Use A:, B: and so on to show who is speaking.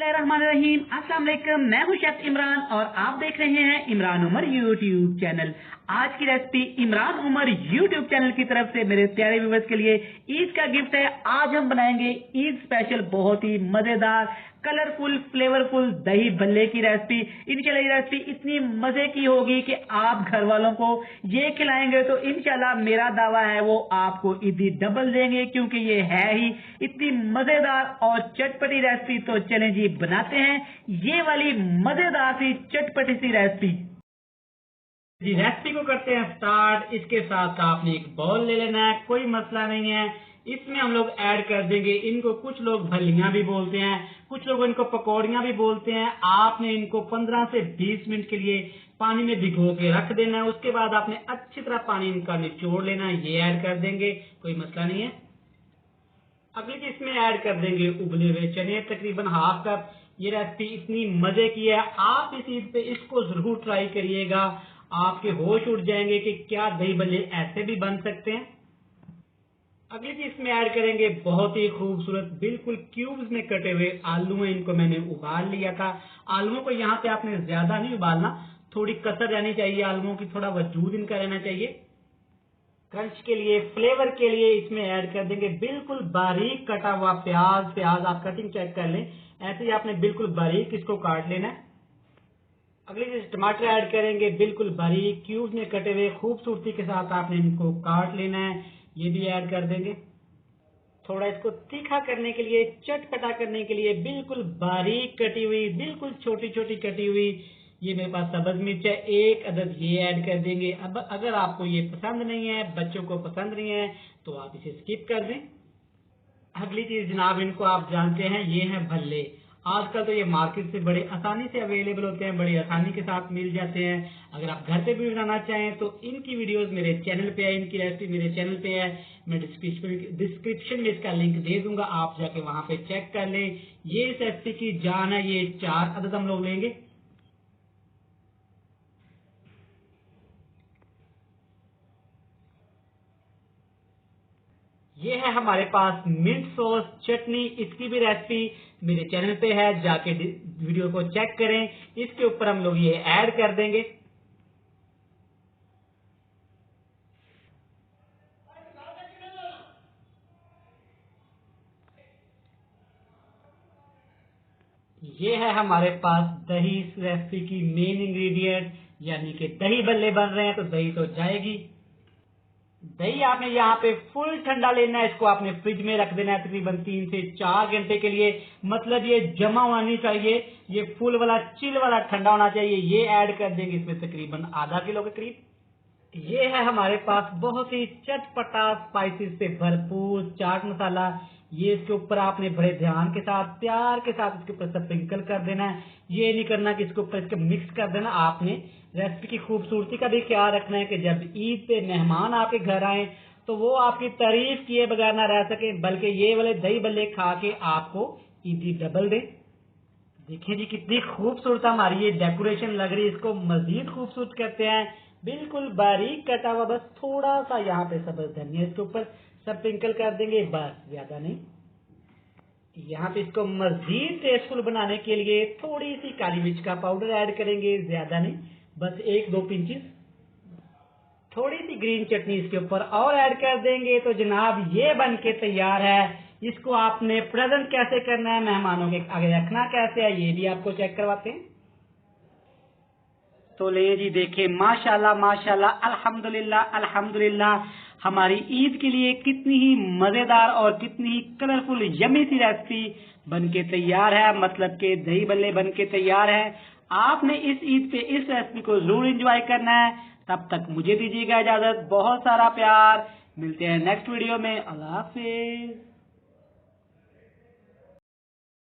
A: रहमानिर्रहीम। अस्सलाम वालेकुम, मैं हूं शेफ इमरान और आप देख रहे हैं इमरान उमर यूट्यूब चैनल। आज की recipe Imran Umar YouTube channel की तरफ से मेरे प्यारे व्यूअर्स के लिए ईद का गिफ्ट है। आज हम बनाएंगे ईद स्पेशल बहुत ही मजेदार कलरफुल फ्लेवरफुल दही भल्ले की रेसिपी। इंशाल्लाह ये रेसिपी इतनी मजे की होगी कि आप घर वालों को ये खिलाएंगे तो इंशाल्लाह मेरा दावा है वो आपको ईदी डबल देंगे, क्योंकि ये है ही इतनी मजेदार और चटपटी रेसिपी। तो चलें जी बनाते हैं ये वाली मजेदार सी चटपटी सी रेसिपी। जी रेसिपी को करते हैं स्टार्ट। इसके साथ आपने एक बाउल ले लेना है, कोई मसला नहीं है। इसमें हम लोग ऐड कर देंगे, इनको कुछ लोग भलियां भी बोलते हैं, कुछ लोग इनको पकौड़ियां भी बोलते हैं। आपने इनको 15 से 20 मिनट के लिए पानी में भिगो के रख देना है। उसके बाद आपने अच्छी तरह पानी इनका निचोड़ लेना है। ये ऐड कर देंगे, कोई मसला नहीं है। अगली चीज इसमें ऐड कर देंगे उबले हुए चने, तकरीबन हाफ कप। ये रेसिपी इतनी मजे की है, आप इस ईद पे इसको जरूर ट्राई करिएगा। आपके होश उड़ जाएंगे कि क्या दही भल्ले ऐसे भी बन सकते हैं। अगली चीज इसमें ऐड करेंगे बहुत ही खूबसूरत बिल्कुल क्यूब्स में कटे हुए आलू हैं। इनको मैंने उबाल लिया था। आलूओं को यहाँ पे आपने ज्यादा नहीं उबालना, थोड़ी कसर रहनी चाहिए आलूओं की, थोड़ा वजूद इनका रहना चाहिए। क्रंच के लिए, फ्लेवर के लिए इसमें ऐड कर देंगे बिल्कुल बारीक कटा हुआ प्याज। प्याज आप कटिंग चेक कर लें, ऐसे ही आपने बिल्कुल बारीक इसको काट लेना है। अगली चीज टमाटर ऐड करेंगे बिल्कुल बारीक क्यूब्स में कटे हुए, खूबसूरती के साथ आपने इनको काट लेना है। ये भी ऐड कर देंगे। थोड़ा इसको तीखा करने के लिए, चटपटा करने के लिए बिल्कुल बारीक कटी हुई, बिल्कुल छोटी छोटी कटी हुई ये मेरे पास सब्ज मिर्च है, एक अदद ये ऐड कर देंगे। अब अगर आपको ये पसंद नहीं है, बच्चों को पसंद नहीं है, तो आप इसे स्किप कर दें। अगली चीज जनाब, इनको आप जानते हैं ये है भल्ले। आजकल तो ये मार्केट से बड़े आसानी से अवेलेबल होते हैं, बड़ी आसानी के साथ मिल जाते हैं। अगर आप घर पे भी बनाना चाहें तो इनकी वीडियोस मेरे चैनल पे है, इनकी रेसिपी मेरे चैनल पे है। मैं डिस्क्रिप्शन में इसका लिंक दे दूंगा, आप जाके वहां पे चेक कर लें। ये इस रेसिपी की जान है। ये 4 अदद हम लोग लेंगे। ये है हमारे पास मिंट सॉस चटनी। इसकी भी रेसिपी मेरे चैनल पे है, जाके वीडियो को चेक करें। इसके ऊपर हम लोग ये ऐड कर देंगे। ये है हमारे पास दही, इस रेसिपी की मेन इंग्रेडिएंट, यानी कि दही भल्ले बन रहे हैं तो दही तो जाएगी। दही आपने यहाँ पे फुल ठंडा लेना है, इसको आपने फ्रिज में रख देना है तकरीबन 3 से 4 घंटे के लिए। मतलब ये जमा होना नहीं चाहिए, ये फुल वाला चिल वाला ठंडा होना चाहिए। ये ऐड कर देंगे इसमें तकरीबन आधा किलो के करीब। ये है हमारे पास बहुत ही चटपटा स्पाइसेस से भरपूर चाट मसाला। ये इसके ऊपर आपने बड़े ध्यान के साथ, प्यार के साथ इसके ऊपर स्प्रिंकल कर देना है। ये नहीं करना कि इसके ऊपर इसके मिक्स कर देना। आपने रेसिपी की खूबसूरती का भी ख्याल रखना है कि जब ईद पे मेहमान आपके घर आए तो वो आपकी तारीफ किए बगैर ना रह सके, बल्कि ये वाले दही भल्ले खा के आपको ईदी डबल दे। देखिए जी कितनी खूबसूरत हमारी ये डेकोरेशन लग रही है, इसको मजीद खूबसूरत करते हैं। बिल्कुल बारीक कटा हुआ, बस थोड़ा सा यहाँ पे सब्ज धनिया इसके ऊपर स्प्रिंकल कर देंगे, बस ज्यादा नहीं। यहाँ पे इसको मजीद टेस्टफुल बनाने के लिए थोड़ी सी काली मिर्च का पाउडर ऐड करेंगे, ज्यादा नहीं, बस 1-2 पिंचेस। थोड़ी सी ग्रीन चटनी इसके ऊपर और ऐड कर देंगे तो जनाब ये बन के तैयार है। इसको आपने प्रेजेंट कैसे करना है, मेहमानों के आगे रखना कैसे है, ये भी आपको चेक करवाते हैं। तो ले जी देखिए, माशाल्लाह माशाल्लाह, अल्हम्दुलिल्लाह अल्हम्दुलिल्लाह, हमारी ईद के लिए कितनी ही मजेदार और कितनी ही कलरफुल यमी सी रेसिपी बन के तैयार है। मतलब के दही भल्ले बन के तैयार है। आपने इस ईद पे इस रेसिपी को जरूर एंजॉय करना है। तब तक मुझे दीजिएगा इजाजत, बहुत सारा प्यार। मिलते हैं नेक्स्ट वीडियो में। अल्लाह हाफिज।